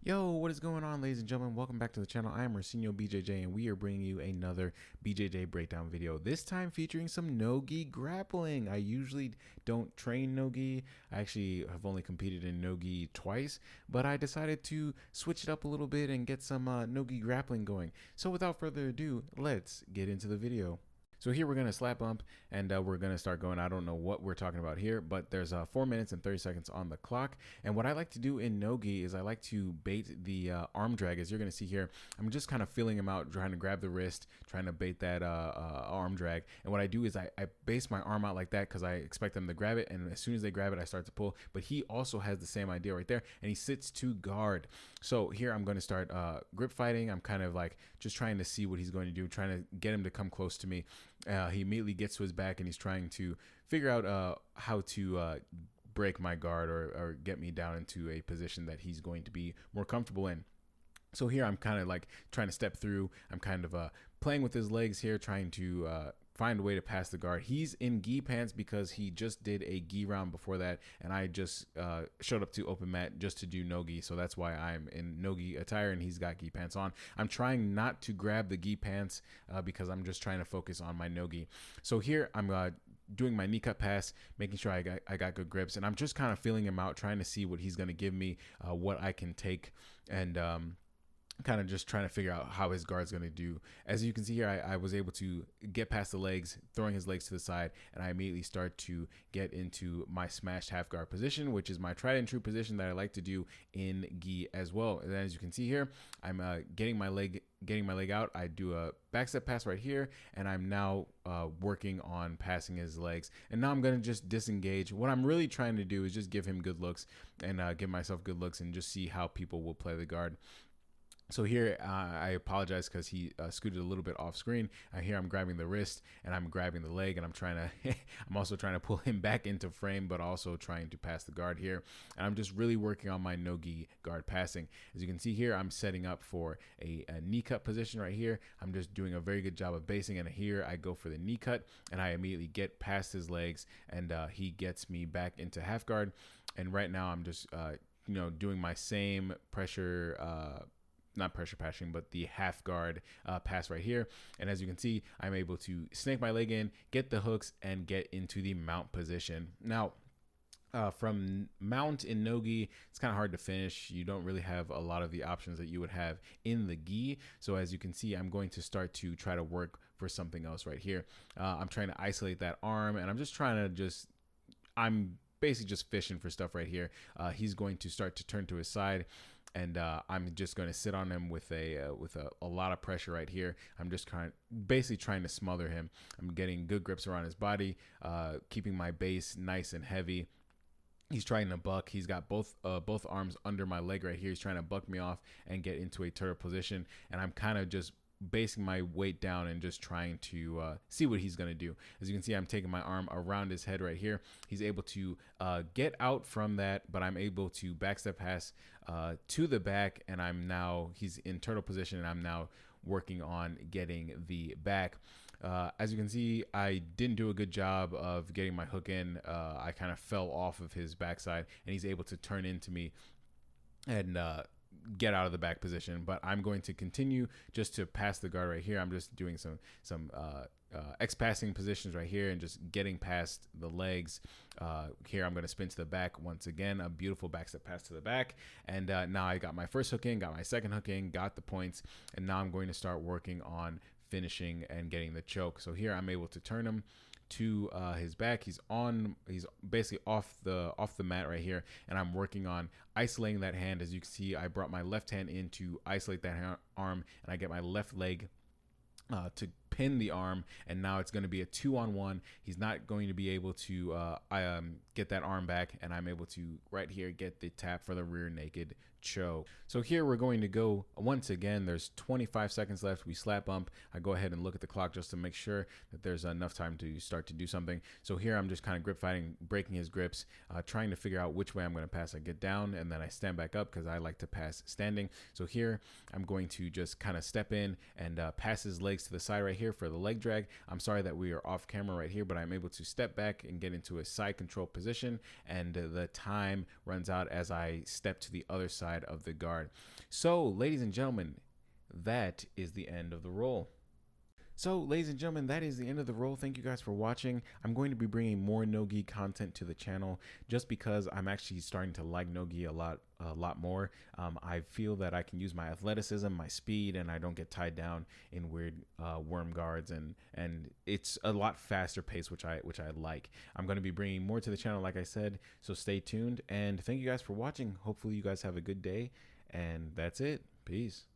Yo, what is going on, ladies and gentlemen? Welcome back to the channel. I am Arsenio BJJ, and we are bringing you another BJJ breakdown video, this time featuring some no-gi grappling. I usually don't train no-gi. I actually have only competed in no-gi twice, but I decided to switch it up a little bit and get some no-gi grappling going. So without further ado, let's get into the video. So here we're going to slap bump and we're going to start going. I don't know what we're talking about here, but there's 4 minutes and 30 seconds on the clock. And what I like to do in no-gi is I like to bait the arm drag. As you're going to see here, I'm just kind of feeling him out, trying to grab the wrist, trying to bait that arm drag. And what I do is I base my arm out like that because I expect them to grab it. And as soon as they grab it, I start to pull. But he also has the same idea right there. And he sits to guard. So here I'm going to start grip fighting. I'm kind of like just trying to see what he's going to do, trying to get him to come close to me. He immediately gets to his back and he's trying to figure out how to break my guard or get me down into a position that he's going to be more comfortable in. So here I'm kind of like trying to step through. I'm kind of playing with his legs here, trying to find a way to pass the guard. He's in gi pants because he just did a gi round before that, and I just showed up to open mat just to do no gi, so that's why I'm in no gi attire and he's got gi pants on. I'm trying not to grab the gi pants because I'm just trying to focus on my no gi. So here I'm doing my kneecap pass, making sure I got good grips, and I'm just kind of feeling him out, trying to see what he's going to give me, what I can take, and kind of just trying to figure out how his guard's going to do. As you can see here, I was able to get past the legs, throwing his legs to the side, and I immediately start to get into my smashed half guard position, which is my tried and true position that I like to do in gi as well. And as you can see here, I'm getting my leg out. I do a backstep pass right here, and I'm now working on passing his legs. And now I'm going to just disengage. What I'm really trying to do is just give him good looks and give myself good looks and just see how people will play the guard. So here, I apologize because he scooted a little bit off screen. Here I'm grabbing the wrist and I'm grabbing the leg, and I'm trying to, I'm also trying to pull him back into frame, but also trying to pass the guard here. And I'm just really working on my no-gi guard passing. As you can see here, I'm setting up for a knee cut position right here. I'm just doing a very good job of basing, and here I go for the knee cut, and I immediately get past his legs, and he gets me back into half guard. And right now I'm just, doing my same pressure, not pressure passing, but the half guard pass right here. And as you can see, I'm able to snake my leg in, get the hooks, and get into the mount position. Now, from mount in no-gi, it's kind of hard to finish. You don't really have a lot of the options that you would have in the gi. So as you can see, I'm going to start to try to work for something else right here. I'm trying to isolate that arm, and I'm just trying to I'm basically just fishing for stuff right here. He's going to start to turn to his side, and I'm just going to sit on him with a lot of pressure right here. I'm just basically trying to smother him. I'm getting good grips around his body, keeping my base nice and heavy. He's trying to buck. He's got both arms under my leg right here. He's trying to buck me off and get into a turtle position, and I'm kind of just basing my weight down and just trying to see what he's going to do. As you can see, I'm taking my arm around his head right here. He's able to get out from that, but I'm able to backstep pass to the back, and he's in turtle position, and I'm now working on getting the back. As you can see, I didn't do a good job of getting my hook in. I kind of fell off of his backside, and he's able to turn into me and get out of the back position. But I'm going to continue just to pass the guard right here. I'm just doing some X passing positions right here and just getting past the legs. Here I'm going to spin to the back once again, a beautiful backstep pass to the back. And now I got my first hook in, got my second hook in, got the points, and now I'm going to start working on finishing and getting the choke. So here I'm able to turn him to his back. He's basically off the mat right here, and I'm working on isolating that hand. As you can see, I brought my left hand in to isolate that arm, and I get my left leg to pin the arm, and now it's going to be a 2-on-1. He's not going to be able to get that arm back, and I'm able to right here get the tap for the rear naked choke. So here we're going to go once again. There's 25 seconds left. We slap bump. I go ahead and look at the clock just to make sure that there's enough time to start to do something. So here I'm just kind of grip fighting, breaking his grips, trying to figure out which way I'm going to pass. I get down and then I stand back up because I like to pass standing. So here I'm going to just kind of step in and pass his legs to the side right here for the leg drag. I'm sorry that we are off camera right here, but I'm able to step back and get into a side control position, and the time runs out as I step to the other side side of the guard. So, ladies and gentlemen, that is the end of the roll. So, ladies and gentlemen, that is the end of the roll. Thank you guys for watching. I'm going to be bringing more no-gi content to the channel just because I'm actually starting to like no-gi a lot more. I feel that I can use my athleticism, my speed, and I don't get tied down in weird worm guards, and it's a lot faster pace, which I like. I'm going to be bringing more to the channel, like I said, so stay tuned, and thank you guys for watching. Hopefully you guys have a good day, and that's it. Peace.